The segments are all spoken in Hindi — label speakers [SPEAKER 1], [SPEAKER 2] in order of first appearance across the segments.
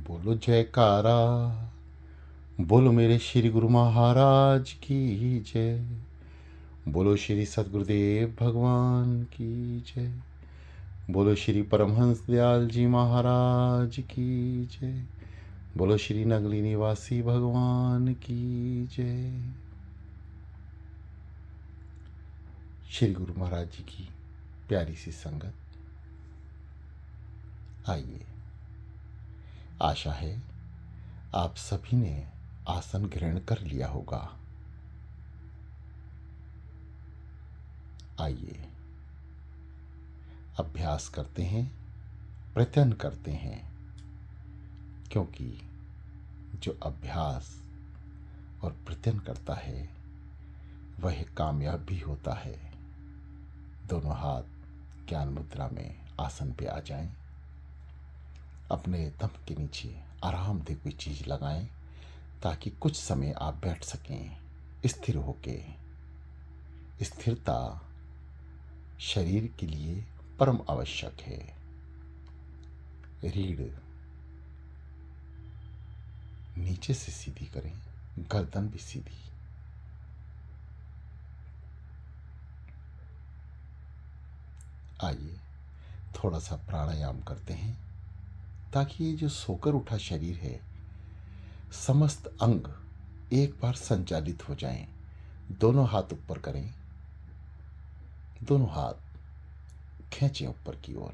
[SPEAKER 1] बोलो जयकारा, बोलो मेरे श्री गुरु महाराज की जय। बोलो श्री सद्गुरुदेव भगवान की जय। बोलो श्री परमहंस दयाल जी महाराज की जय। बोलो श्री नगली निवासी भगवान की जय। श्री गुरु महाराज जी की प्यारी सी संगत, आइए, आशा है आप सभी ने आसन ग्रहण कर लिया होगा। आइए अभ्यास करते हैं, प्रयत्न करते हैं, क्योंकि जो अभ्यास और प्रयत्न करता है वह कामयाब भी होता है। दोनों हाथ ज्ञान मुद्रा में आसन पे आ जाएं। अपने दम के नीचे आराम दे कोई चीज़ लगाएं ताकि कुछ समय आप बैठ सकें स्थिर होके। स्थिरता शरीर के लिए परम आवश्यक है। रीढ़ नीचे से सीधी करें, गर्दन भी सीधी। आइए थोड़ा सा प्राणायाम करते हैं ताकि ये जो सोकर उठा शरीर है, समस्त अंग एक बार संचालित हो जाएं। दोनों हाथ ऊपर करें, दोनों हाथ खींचें ऊपर की ओर,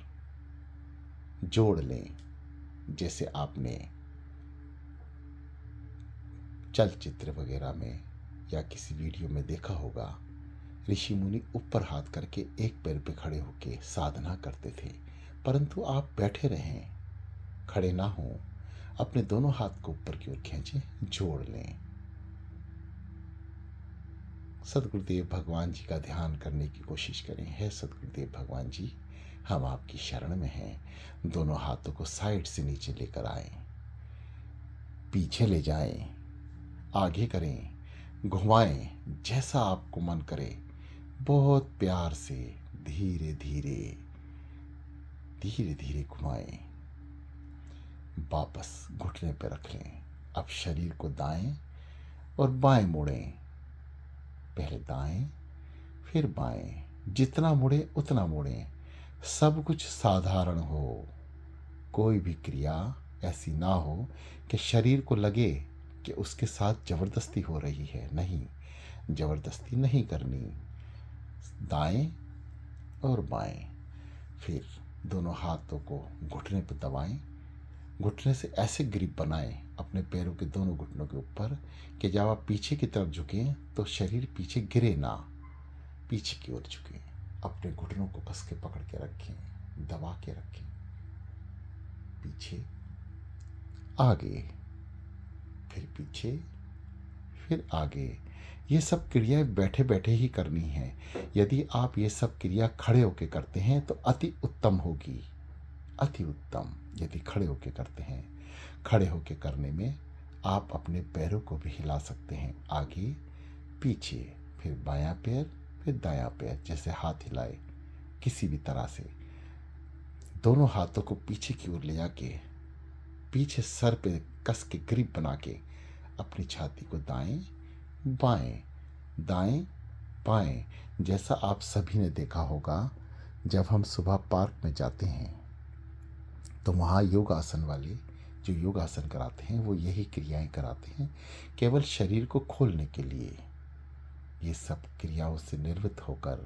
[SPEAKER 1] जोड़ लें। जैसे आपने चलचित्र वगैरह में या किसी वीडियो में देखा होगा, ऋषि मुनि ऊपर हाथ करके एक पैर पे खड़े होके साधना करते थे। परंतु आप बैठे रहें, खड़े ना हों, अपने दोनों हाथ को ऊपर की ओर खींचें, जोड़ लें। सदगुरुदेव भगवान जी का ध्यान करने की कोशिश करें। है सदगुरुदेव भगवान जी, हम आपकी शरण में हैं। दोनों हाथों को साइड से नीचे लेकर आएं, पीछे ले जाएं, आगे करें, घुमाएं, जैसा आपको मन करे। बहुत प्यार से धीरे धीरे धीरे धीरे घुमाएं। वापस घुटने पर रख लें। अब शरीर को दाएं और बाएं मोड़ें। पहले दाएं फिर बाएं, जितना मुड़े उतना मोड़ें। सब कुछ साधारण हो, कोई भी क्रिया ऐसी ना हो कि शरीर को लगे कि उसके साथ जबरदस्ती हो रही है। नहीं, जबरदस्ती नहीं करनी। दाएं और बाएं, फिर दोनों हाथों को घुटने पर दबाएं। घुटने से ऐसे ग्रिप बनाएं अपने पैरों के दोनों घुटनों के ऊपर कि जब आप पीछे की तरफ झुकें तो शरीर पीछे गिरे ना, पीछे की ओर झुकें। अपने घुटनों को कस के पकड़ के रखें, दबा के रखें। पीछे, आगे, फिर पीछे, फिर आगे। ये सब क्रियाएं बैठे बैठे ही करनी है। यदि आप ये सब क्रिया खड़े होकर करते हैं तो अति उत्तम होगी, अति उत्तम। यदि खड़े होकर करते हैं, खड़े होकर करने में आप अपने पैरों को भी हिला सकते हैं, आगे पीछे, फिर बायां पैर फिर दायां पैर, जैसे हाथ हिलाए किसी भी तरह से। दोनों हाथों को पीछे की ओर ले जाके पीछे सर पे कस के ग्रिप बना के अपनी छाती को दाएं बाएं, दाएं बाएं, जैसा आप सभी ने देखा होगा। जब हम सुबह पार्क में जाते हैं तो वहाँ योगासन वाले जो योगासन कराते हैं वो यही क्रियाएं कराते हैं, केवल शरीर को खोलने के लिए। ये सब क्रियाओं से निवृत्त होकर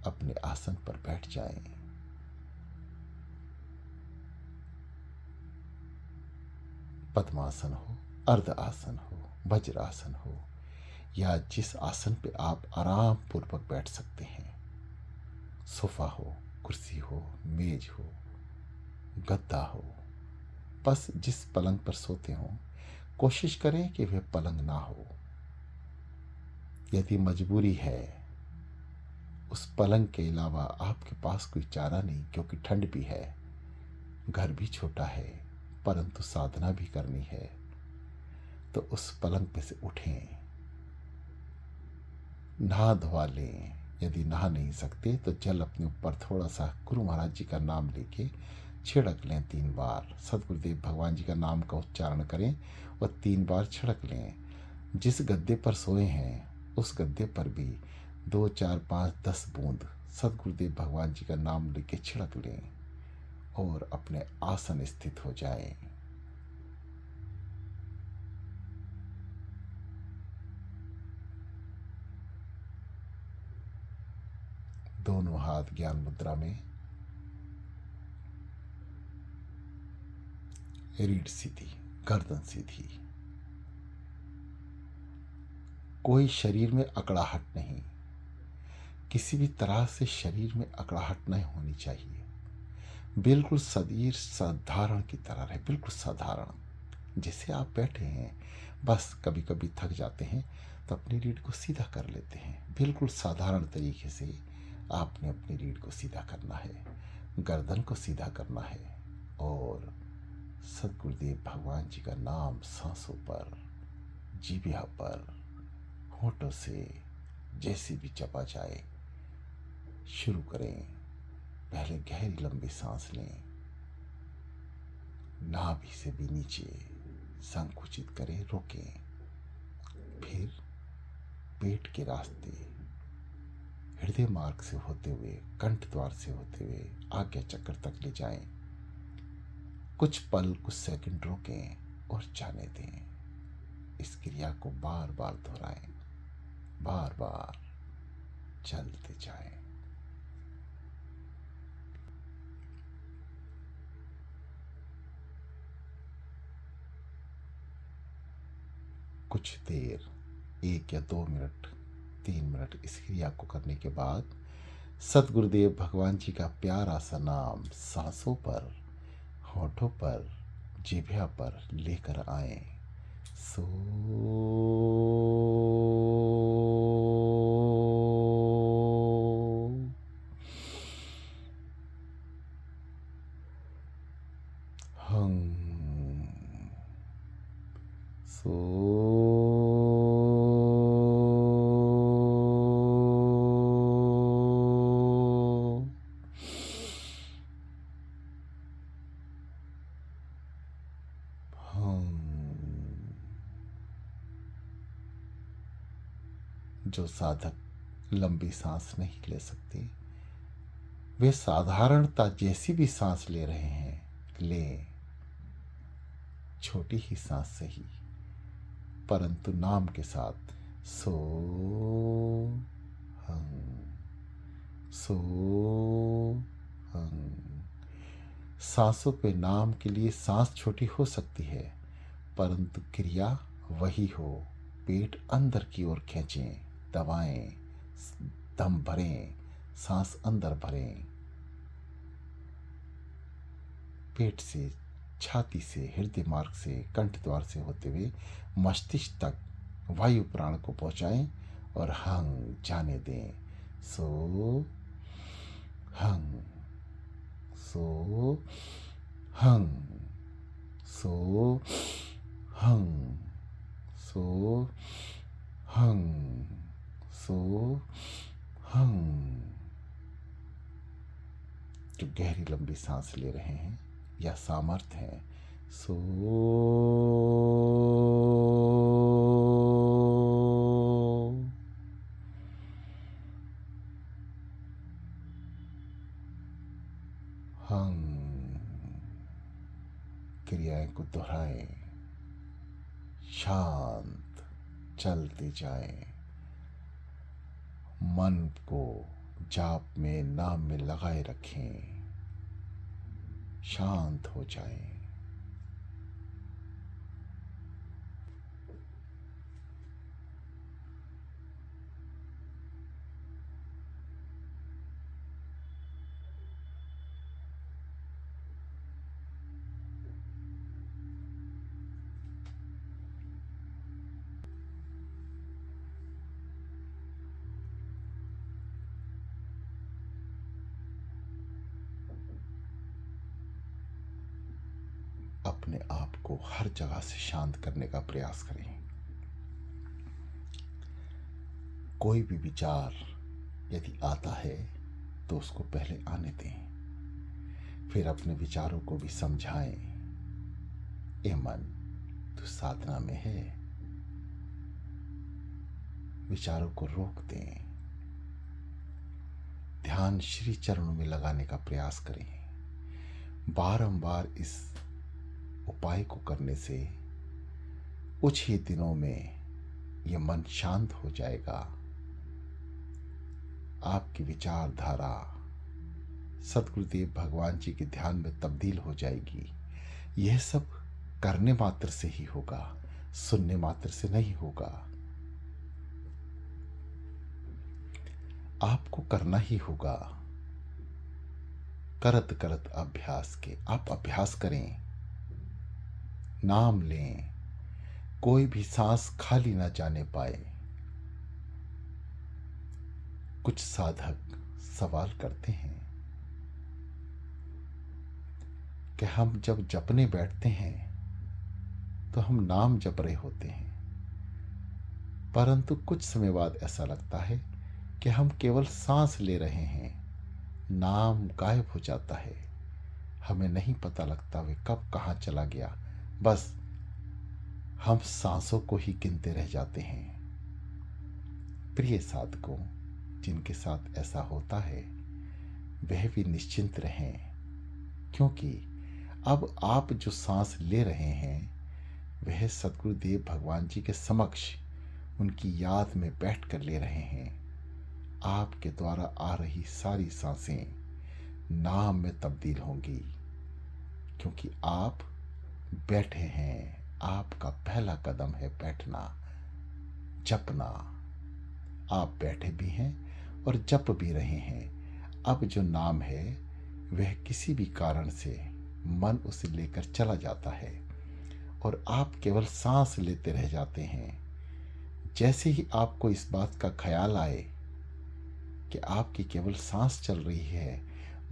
[SPEAKER 1] अपने आसन पर बैठ जाएं। पद्मासन हो, अर्ध आसन हो, वज्रासन हो, या जिस आसन पे आप आराम पूर्वक बैठ सकते हैं। सोफा हो, कुर्सी हो, मेज हो, गद्दा हो, बस जिस पलंग पर सोते हो कोशिश करें कि वह पलंग ना हो। यदि मजबूरी है, उस पलंग के अलावा आपके पास कोई चारा नहीं, क्योंकि ठंड भी है, घर भी छोटा है, परंतु साधना भी करनी है, तो उस पलंग पे से उठें, नहा धोवा लें। यदि नहा नहीं सकते तो जल अपने ऊपर थोड़ा सा गुरु महाराज जी का नाम लेके छिड़क लें 3 बार। सदगुरुदेव भगवान जी का नाम का उच्चारण करें और 3 बार छिड़क लें। जिस गद्दे पर सोए हैं उस गद्दे पर भी 2, 4, 5, 10 बूंद सदगुरुदेव भगवान जी का नाम लेके छिड़क लें और अपने आसन स्थित हो जाएं। दोनों हाथ ज्ञान मुद्रा में, रीढ़ सीधी, गर्दन सीधी। कोई शरीर में अकड़ाहट नहीं, किसी भी तरह से शरीर में अकड़ाहट नहीं होनी चाहिए। बिल्कुल शरीर साधारण की तरह रहे, बिल्कुल साधारण। जैसे आप बैठे हैं, बस कभी कभी थक जाते हैं तो अपनी रीढ़ को सीधा कर लेते हैं। बिल्कुल साधारण तरीके से आपने अपनी रीढ़ को सीधा करना है, गर्दन को सीधा करना है और सदगुरुदेव भगवान जी का नाम सांसों पर, जीभा पर, होठों से जैसे भी जपा जाए शुरू करें। पहले गहरी लंबी सांस लें, नाभि से भी नीचे संकुचित करें, रोकें। फिर पेट के रास्ते हृदय मार्ग से होते हुए, कंठ द्वार से होते हुए आज्ञा चक्र तक ले जाएं। कुछ पल, कुछ सेकंड रोकें और जाने दें। इस क्रिया को बार बार दोहराएं, बार बार चलते जाएं। कुछ देर, 1 या 2 मिनट, 3 मिनट इस क्रिया को करने के बाद सदगुरुदेव भगवान जी का प्यारा सा नाम सांसों पर, होठों पर, जिह्वा पर लेकर आए। सो हं, सो हं। जो साधक लंबी सांस नहीं ले सकते, वे साधारणता जैसी भी सांस ले रहे हैं, लें। छोटी ही सांस सही, परंतु नाम के साथ। सो हं, सो हं। सांसों पे नाम के लिए सांस छोटी हो सकती है, परंतु क्रिया वही हो। पेट अंदर की ओर खींचें, दबाएं, दम भरें, सांस अंदर भरें। पेट से, छाती से, हृदय मार्ग से, कंठ द्वार से होते हुए मस्तिष्क तक वायु प्राण को पहुंचाएं और हंग जाने दें। सो हंग, सो हंग, सो हंग, सो हंग, सो हंग। जो गहरी लंबी सांस ले रहे हैं या सामर्थ्य है, सो हंग। क्रियाएं को दोहराएं, शांत चलते जाएं। मन को जाप में, नाम में लगाए रखें, शांत हो जाएं। अपने आप को हर जगह से शांत करने का प्रयास करें। कोई भी विचार यदि आता है तो उसको पहले आने दें, फिर अपने विचारों को भी समझाएं। ए मन, तू साधना में है। विचारों को रोक दें। ध्यान श्री चरणों में लगाने का प्रयास करें। बारंबार इस उपाय को करने से कुछ ही दिनों में यह मन शांत हो जाएगा। आपकी विचारधारा सद्गुरुदेव भगवान जी के ध्यान में तब्दील हो जाएगी। यह सब करने मात्र से ही होगा, सुनने मात्र से नहीं होगा। आपको करना ही होगा। करत करत अभ्यास के आप अभ्यास करें, नाम लें, कोई भी सांस खाली ना जाने पाए। कुछ साधक सवाल करते हैं कि हम जब जपने बैठते हैं तो हम नाम जप रहे होते हैं, परंतु कुछ समय बाद ऐसा लगता है कि हम केवल सांस ले रहे हैं, नाम गायब हो जाता है। हमें नहीं पता लगता वे कब कहाँ चला गया, बस हम सांसों को ही गिनते रह जाते हैं। प्रिय साधकों, जिनके साथ ऐसा होता है वह भी निश्चिंत रहें, क्योंकि अब आप जो सांस ले रहे हैं वह सद्गुरुदेव भगवान जी के समक्ष उनकी याद में बैठकर ले रहे हैं। आपके द्वारा आ रही सारी सांसें नाम में तब्दील होंगी, क्योंकि आप बैठे हैं। आपका पहला कदम है बैठना, जपना। आप बैठे भी हैं और जप भी रहे हैं। अब जो नाम है वह किसी भी कारण से मन उसे लेकर चला जाता है और आप केवल सांस लेते रह जाते हैं। जैसे ही आपको इस बात का ख्याल आए कि आपकी केवल सांस चल रही है,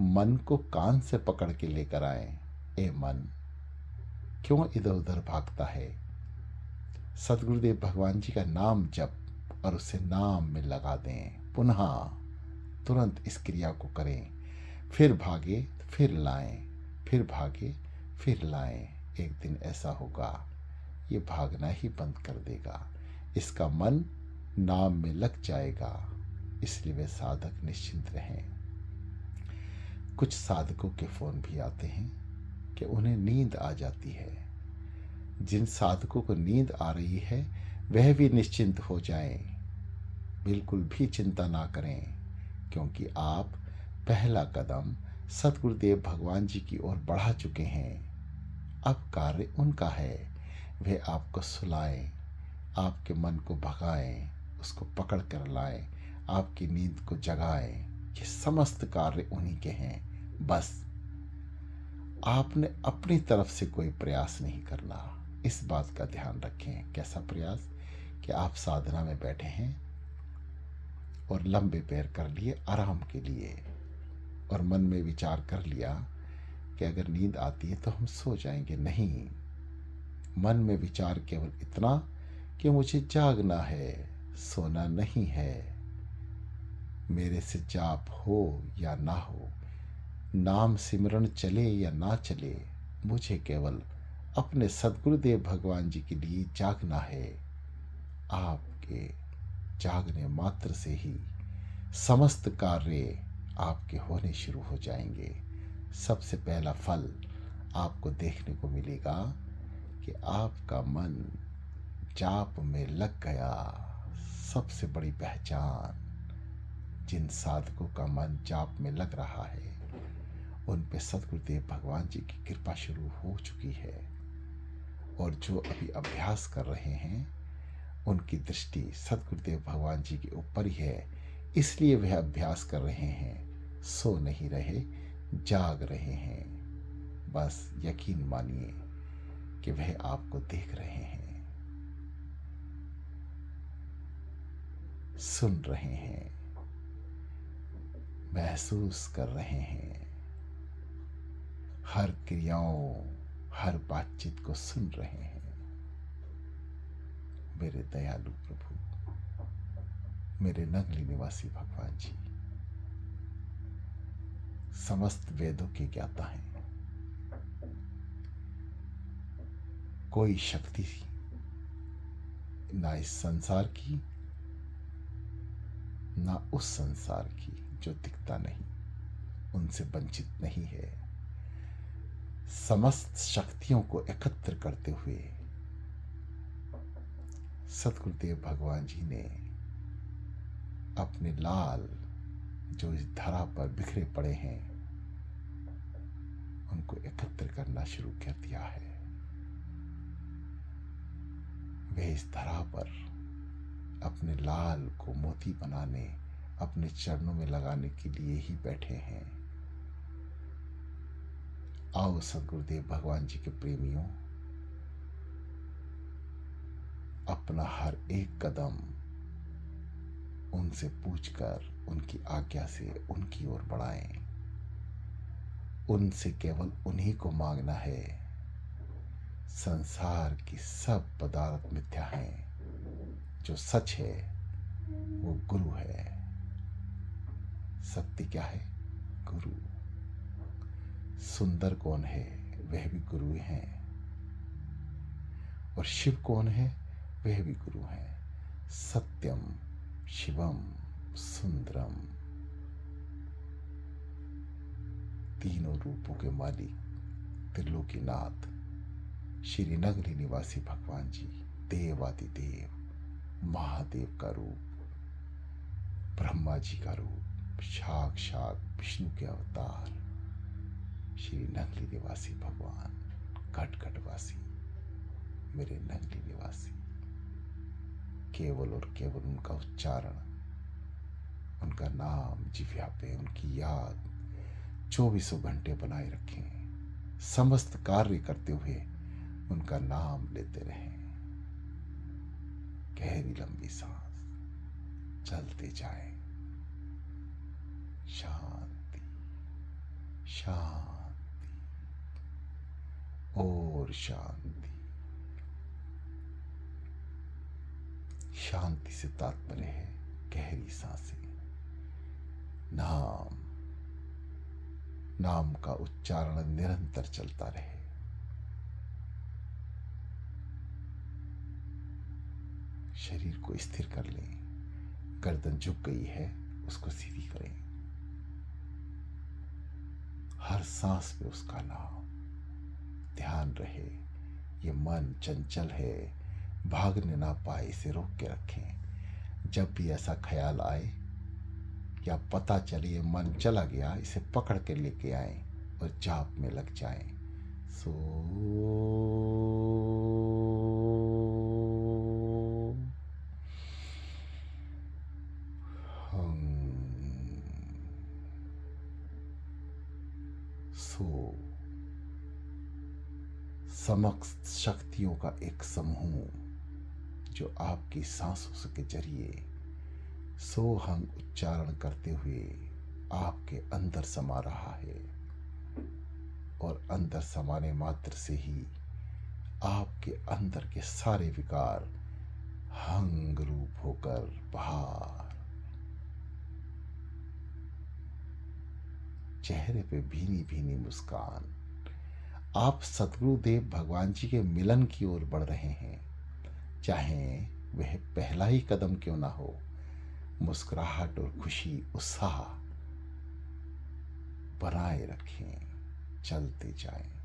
[SPEAKER 1] मन को कान से पकड़ के लेकर आए। ए मन, क्यों इधर उधर भागता है? सद्गुरुदेव भगवान जी का नाम जप और उसे नाम में लगा दें। पुनः तुरंत इस क्रिया को करें। फिर भागे फिर लाएं, फिर भागे फिर लाएं। एक दिन ऐसा होगा ये भागना ही बंद कर देगा, इसका मन नाम में लग जाएगा। इसलिए वे साधक निश्चिंत रहें। कुछ साधकों के फोन भी आते हैं कि उन्हें नींद आ जाती है। जिन साधकों को नींद आ रही है वह भी निश्चिंत हो जाएं। बिल्कुल भी चिंता ना करें, क्योंकि आप पहला कदम सद्गुरुदेव भगवान जी की ओर बढ़ा चुके हैं। अब कार्य उनका है। वे आपको सुलाएं, आपके मन को भगाएं, उसको पकड़ कर लाएं, आपकी नींद को जगाएं। ये समस्त कार्य उन्हीं के हैं। बस आपने अपनी तरफ से कोई प्रयास नहीं करना। इस बात का ध्यान रखें। कैसा प्रयास? कि आप साधना में बैठे हैं और लंबे पैर कर लिए आराम के लिए, और मन में विचार कर लिया कि अगर नींद आती है तो हम सो जाएंगे। नहीं, मन में विचार केवल इतना कि मुझे जागना है, सोना नहीं है। मेरे से जाप हो या ना हो, नाम सिमरण चले या ना चले, मुझे केवल अपने सद्गुरुदेव भगवान जी के लिए जागना है। आपके जागने मात्र से ही समस्त कार्य आपके होने शुरू हो जाएंगे। सबसे पहला फल आपको देखने को मिलेगा कि आपका मन जाप में लग गया। सबसे बड़ी पहचान, जिन साधकों का मन जाप में लग रहा है उन पे सद्गुरुदेव भगवान जी की कृपा शुरू हो चुकी है, और जो अभी अभ्यास कर रहे हैं उनकी दृष्टि सद्गुरुदेव भगवान जी के ऊपर ही है। इसलिए वह अभ्यास कर रहे हैं, सो नहीं रहे, जाग रहे हैं। बस यकीन मानिए कि वह आपको देख रहे हैं, सुन रहे हैं, महसूस कर रहे हैं। हर क्रियाओं, हर बातचीत को सुन रहे हैं। मेरे दयालु प्रभु, मेरे नगली निवासी भगवान जी समस्त वेदों के ज्ञाता हैं। कोई शक्ति ना इस संसार की, ना उस संसार की जो दिखता नहीं, उनसे वंचित नहीं है। समस्त शक्तियों को एकत्र करते हुए सतगुरुदेव भगवान जी ने अपने लाल जो इस धरा पर बिखरे पड़े हैं उनको एकत्र करना शुरू कर दिया है। वे इस धरा पर अपने लाल को मोती बनाने, अपने चरणों में लगाने के लिए ही बैठे हैं। आओ सदगुरुदेव भगवान जी के प्रेमियों, अपना हर एक कदम उनसे पूछकर उनकी आज्ञा से उनकी ओर बढ़ाएं। उनसे केवल उन्हीं को मांगना है। संसार की सब पदार्थ मिथ्या हैं, जो सच है वो गुरु है। सत्य क्या है? गुरु। सुंदर कौन है? वह भी गुरु हैं। और शिव कौन है? वह भी गुरु हैं। सत्यम शिवम सुंदरम, तीनों रूपों के मालिक त्रिलोकीनाथ श्री नगरी निवासी भगवान जी, देवादिदेव, महादेव का रूप, ब्रह्मा जी का रूप, साक्षात विष्णु के अवतार श्री नगरी निवासी भगवान, घटघटवासी, मेरे नगरी निवासी। केवल और केवल उनका उच्चारण, उनका नाम जिह्वा पे, उनकी याद 24 घंटे बनाए रखें। समस्त कार्य करते हुए उनका नाम लेते रहें। गहरी लंबी सांस, चलते जाएं। शांति शांति और शांति। शांति से तात्पर्य है गहरी सांसें। नाम, नाम का उच्चारण निरंतर चलता रहे। शरीर को स्थिर कर लें। गर्दन झुक गई है, उसको सीधी करें। हर सांस पे उसका नाम ध्यान रहे। ये मन चंचल है, भागने ना पाए, इसे रोक के रखें। जब भी ऐसा ख्याल आए या पता चले ये मन चला गया, इसे पकड़ के लेके आए और जाप में लग जाएं। सो सो समस्त शक्तियों का एक समूह जो आपकी सांसों के जरिए सोहंग उच्चारण करते हुए आपके अंदर समा रहा है। और अंदर समाने मात्र से ही आपके अंदर के सारे विकार हंग रूप होकर बाहर, चेहरे पे भीनी भीनी मुस्कान। आप सतगुरुदेव भगवान जी के मिलन की ओर बढ़ रहे हैं। चाहे वह पहला ही कदम क्यों ना हो, मुस्कुराहट और खुशी, उत्साह बनाए रखें। चलते जाएं।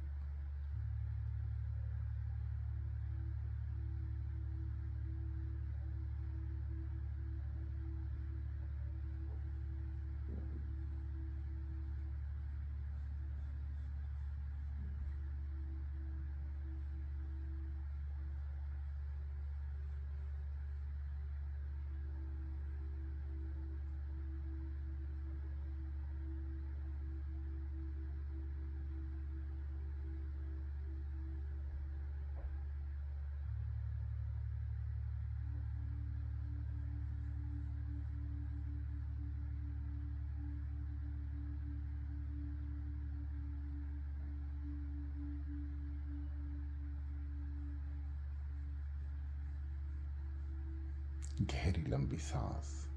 [SPEAKER 1] गहरी लंबी सांस।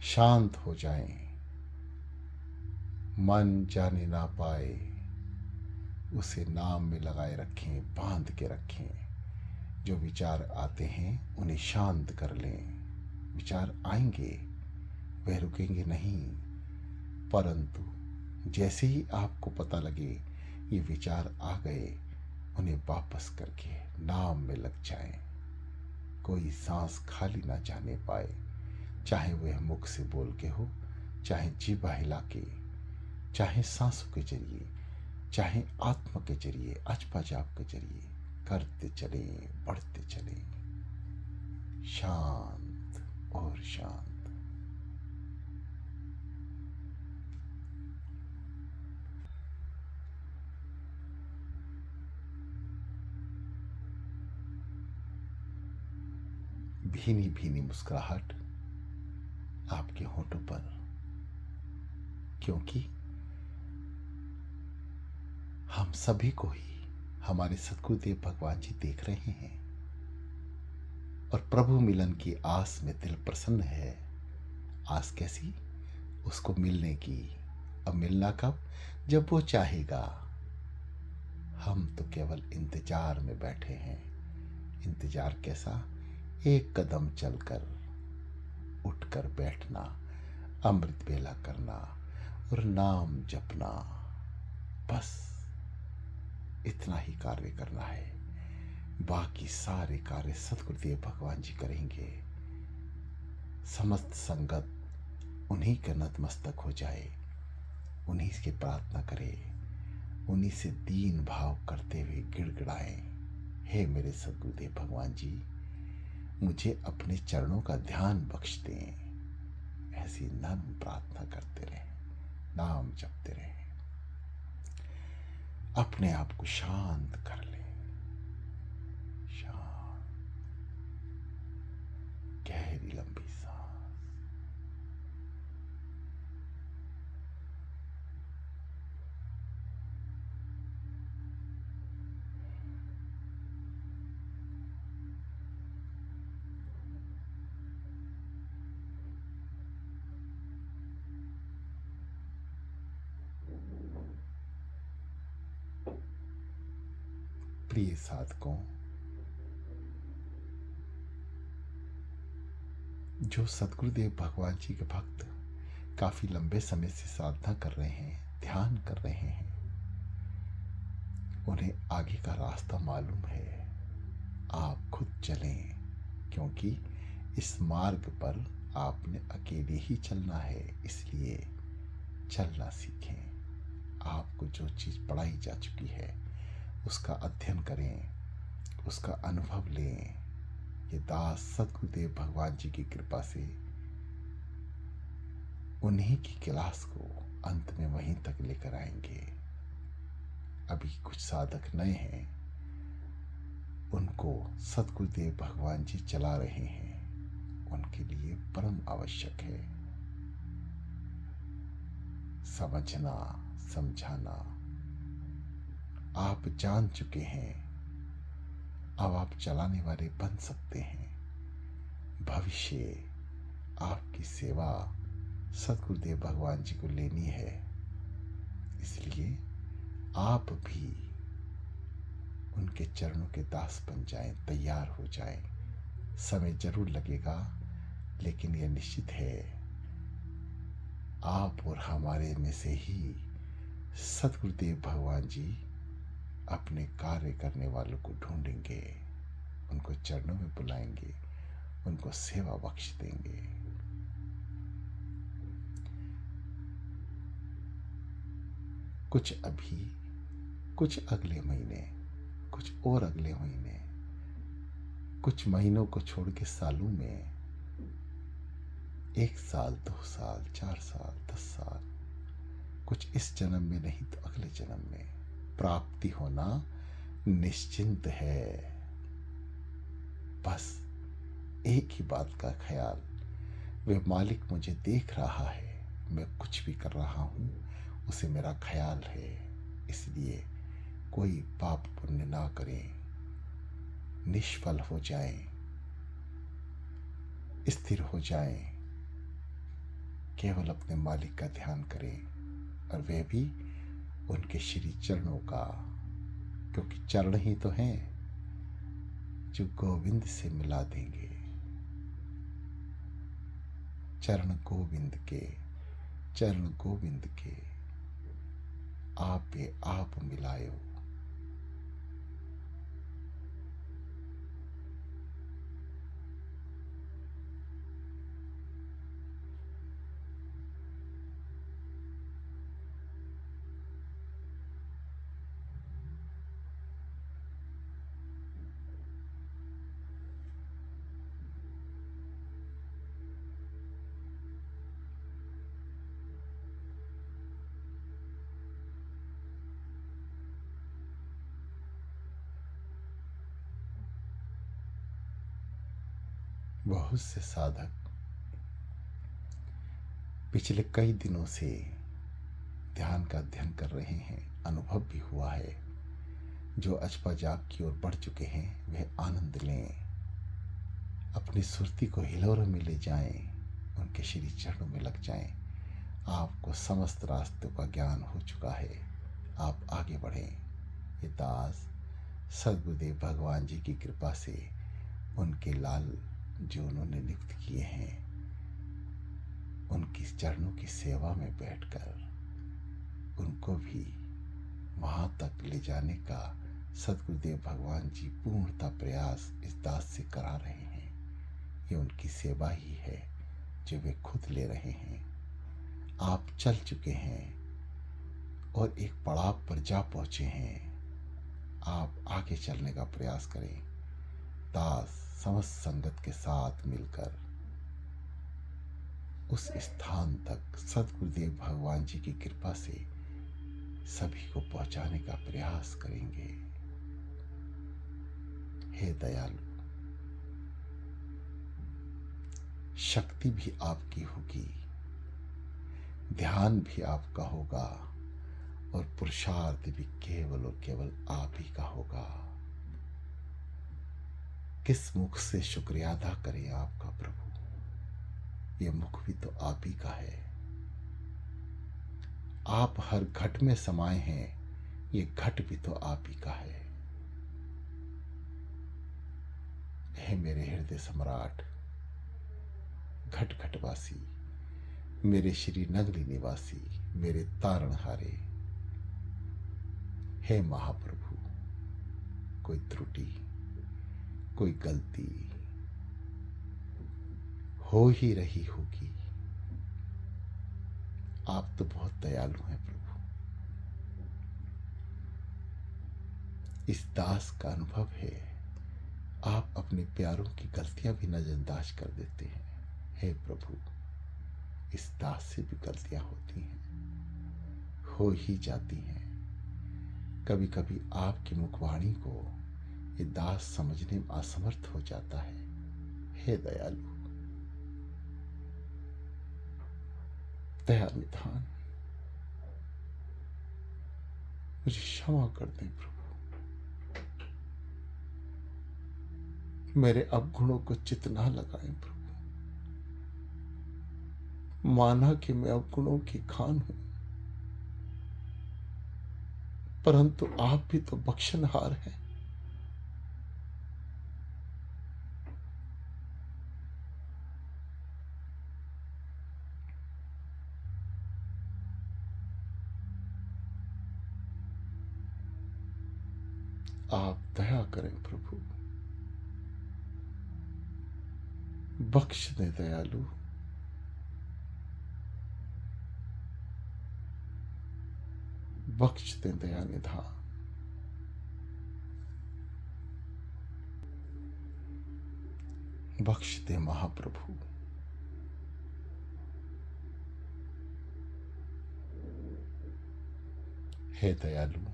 [SPEAKER 1] शांत हो जाएं। मन जाने ना पाए, उसे नाम में लगाए रखें, बांध के रखें। जो विचार आते हैं उन्हें शांत कर लें। विचार आएंगे, वह रुकेंगे नहीं, परंतु जैसे ही आपको पता लगे ये विचार आ गए, उन्हें वापस करके नाम में लग जाएं। कोई सांस खाली ना जाने पाए, चाहे वह मुख से बोल के हो, चाहे जीभा हिला के, चाहे सांसों के जरिए, चाहे आत्मा के जरिए, अजपा जाप के जरिए करते चले, बढ़ते चले, शांत और शांत। भीनी भीनी मुस्कुराहट आपके होठों पर, क्योंकि हम सभी को ही हमारे सद्गुरुदेव भगवान जी देख रहे हैं और प्रभु मिलन की आस में दिल प्रसन्न है। आस कैसी? उसको मिलने की। अब मिलना कब? जब वो चाहेगा। हम तो केवल इंतजार में बैठे हैं। इंतजार कैसा? एक कदम चलकर उठकर बैठना, अमृत बेला करना और नाम जपना, बस इतना ही कार्य करना है। बाकी सारे कार्य सद्गुरुदेव भगवान जी करेंगे। समस्त संगत उन्हीं के नतमस्तक हो जाए, उन्हीं की प्रार्थना करे, उन्हीं से दीन भाव करते हुए गिड़गिड़ाए, हे मेरे सद्गुरुदेव भगवान जी, मुझे अपने चरणों का ध्यान बख्श दें। ऐसी नर्म प्रार्थना करते रहें, नाम जपते रहें, अपने आप को शांत कर लें। शांत, गहरी लंबी सांस। प्रिय साधकों, जो सद्गुरुदेव भगवान जी के भक्त काफी लंबे समय से साधना कर रहे हैं, ध्यान कर रहे हैं, उन्हें आगे का रास्ता मालूम है। आप खुद चलें, क्योंकि इस मार्ग पर आपने अकेले ही चलना है, इसलिए चलना सीखें। आपको जो चीज़ पढ़ाई जा चुकी है उसका अध्ययन करें, उसका अनुभव लें। ये दास सद्गुरुदेव भगवान जी की कृपा से उन्हीं की क्लास को अंत में वहीं तक लेकर आएंगे। अभी कुछ साधक नए हैं, उनको सद्गुरुदेव भगवान जी चला रहे हैं, उनके लिए परम आवश्यक है समझना, समझाना। आप जान चुके हैं, अब आप चलाने वाले बन सकते हैं। भविष्य आपकी सेवा सद्गुरुदेव भगवान जी को लेनी है, इसलिए आप भी उनके चरणों के दास बन जाएं, तैयार हो जाएं। समय जरूर लगेगा, लेकिन यह निश्चित है आप और हमारे में से ही सद्गुरुदेव भगवान जी अपने कार्य करने वालों को ढूंढेंगे, उनको चरणों में बुलाएंगे, उनको सेवा बख्श देंगे। कुछ अभी, कुछ अगले महीने, कुछ और अगले महीने, कुछ महीनों को छोड़ के सालों में, 1 साल, 2 साल, 4 साल, 10 साल, कुछ इस जन्म में नहीं तो अगले जन्म में प्राप्ति होना निश्चिंत है। बस एक ही बात का ख्याल, वे मालिक मुझे देख रहा है, मैं कुछ भी कर रहा हूँ उसे मेरा ख्याल है, इसलिए कोई पाप पुण्य ना करें, निष्फल हो जाएं, स्थिर हो जाएं, केवल अपने मालिक का ध्यान करें और वह भी उनके श्री चरणों का, क्योंकि चरण ही तो हैं जो गोविंद से मिला देंगे। चरण गोविंद के, चरण गोविंद के, आपे आप मिलायो। बहुत से साधक पिछले कई दिनों से ध्यान का अध्ययन कर रहे हैं। अनुभव भी हुआ है। जो अचपा जाग की ओर बढ़ चुके हैं वह आनंद लें, अपनी सुरती को हिलोरों में ले जाएं, उनके श्री चरणों में लग जाएं। आपको समस्त रास्तों का ज्ञान हो चुका है। आप आगे बढ़ें। ये दास सद्गुरुदेव भगवान जी की कृपा से उनके लाल जो उन्होंने नियुक्त किए हैं, उनकी चरणों की सेवा में बैठकर उनको भी वहाँ तक ले जाने का सद्गुरुदेव भगवान जी पूर्णतः प्रयास इस दास से करा रहे हैं। ये उनकी सेवा ही है जो वे खुद ले रहे हैं। आप चल चुके हैं और एक पड़ाव पर जा पहुँचे हैं। आप आगे चलने का प्रयास करें। दास समस्त संगत के साथ मिलकर उस स्थान तक सद्गुरुदेव भगवान जी की कृपा से सभी को पहुंचाने का प्रयास करेंगे। हे दयालु, शक्ति भी आपकी होगी, ध्यान भी आपका होगा और पुरुषार्थ भी केवल और केवल आप ही का होगा। किस मुख से शुक्रिया अदा करें आपका प्रभु। ये मुख भी तो आप ही का है। आप हर घट में समाये हैं। ये घट भी तो आप ही का है। हे मेरे हृदय सम्राट, घट घटवासी, मेरे श्री नगरी निवासी, मेरे तारणहारे, हे महाप्रभु, कोई त्रुटि, कोई गलती हो ही रही होगी। आप तो बहुत दयालु हैं प्रभु। इस दास का अनुभव है, आप अपने प्यारों की गलतियां भी नजरअंदाज कर देते हैं। हे प्रभु, इस दास से भी गलतियां होती हैं, हो ही जाती हैं। कभी कभी आपकी मुखवाणी को ये दास समझने में असमर्थ हो जाता है। हे दयालु, दया निधान, मुझे क्षमा कर दें प्रभु। मेरे अवगुणों को चित ना लगाएं प्रभु। माना कि मैं अवगुणों की खान हूं, परंतु आप भी तो बख्शनहार हैं। आप दया करें प्रभु, बख्श दें दयालु। बख्श दें दया निधान। बख्श दे महाप्रभु। हे दयालु,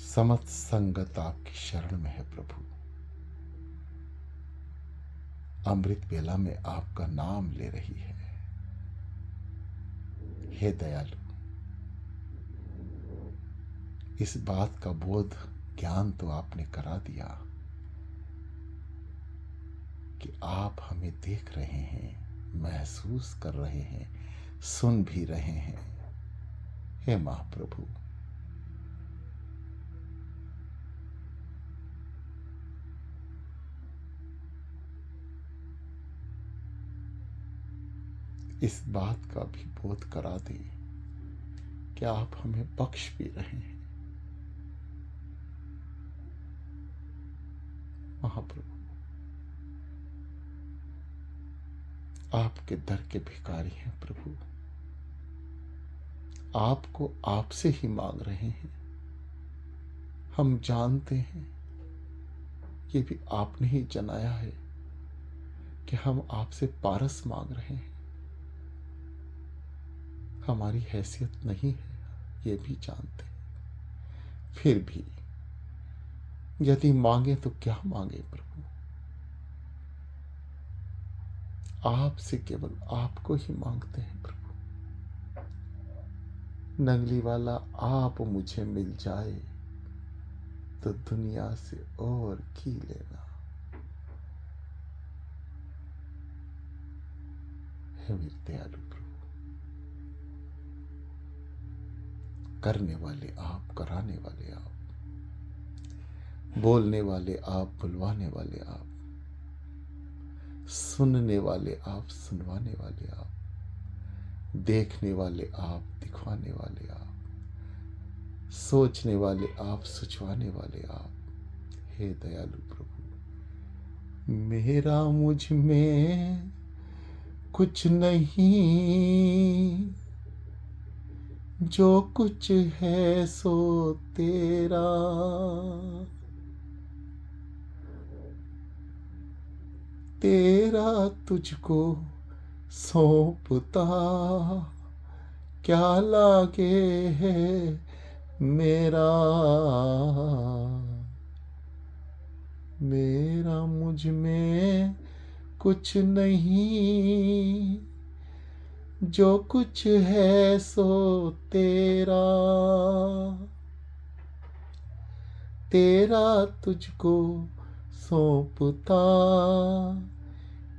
[SPEAKER 1] समस्त संगत आपकी शरण में है प्रभु। अमृत बेला में आपका नाम ले रही है। हे दयालु, इस बात का बोध ज्ञान तो आपने करा दिया कि आप हमें देख रहे हैं, महसूस कर रहे हैं, सुन भी रहे हैं। हे महाप्रभु, इस बात का भी बोध करा दें कि आप हमें बख्श भी रहे हैं। महाप्रभु, आपके दर के भिखारी हैं प्रभु, आपको आपसे ही मांग रहे हैं। हम जानते हैं, ये भी आपने ही जनाया है कि हम आपसे पारस मांग रहे हैं। हमारी हैसियत नहीं है, ये भी जानते हैं। फिर भी यदि मांगे तो क्या मांगे प्रभु, आपसे केवल आपको ही मांगते हैं प्रभु। नंगली वाला आप मुझे मिल जाए तो दुनिया से और की लेना। हे मेरे दयालु प्रभु, करने वाले आप, कराने वाले आप, बोलने वाले आप, बुलवाने वाले आप, सुनने वाले आप, सुनवाने वाले आप, देखने वाले आप, दिखवाने वाले आप, सोचने वाले आप, सुझवाने वाले आप। हे दयालु प्रभु, मेरा मुझ में कुछ नहीं, जो कुछ है सो तेरा। तेरा तुझको सौंपता क्या लागे है मेरा। मेरा मुझ में कुछ नहीं, जो कुछ है सो तेरा। तेरा तुझको सौंपता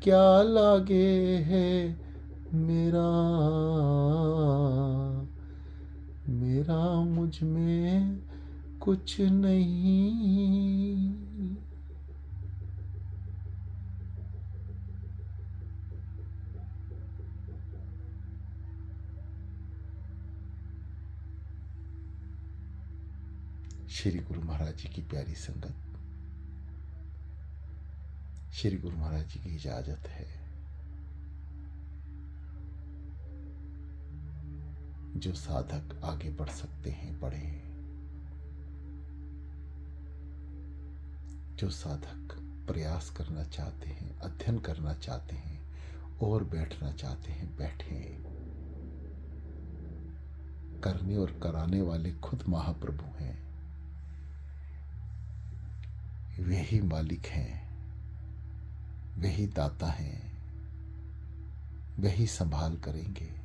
[SPEAKER 1] क्या लागे है मेरा। मेरा मुझ में कुछ नहीं। श्री गुरु महाराज जी की प्यारी संगत, श्री गुरु महाराज जी की इजाजत है। जो साधक आगे बढ़ सकते हैं बढ़े, जो साधक प्रयास करना चाहते हैं, अध्ययन करना चाहते हैं और बैठना चाहते हैं बैठे। करने और कराने वाले खुद महाप्रभु हैं, वे ही मालिक हैं, वे ही दाता हैं, वे ही संभाल करेंगे।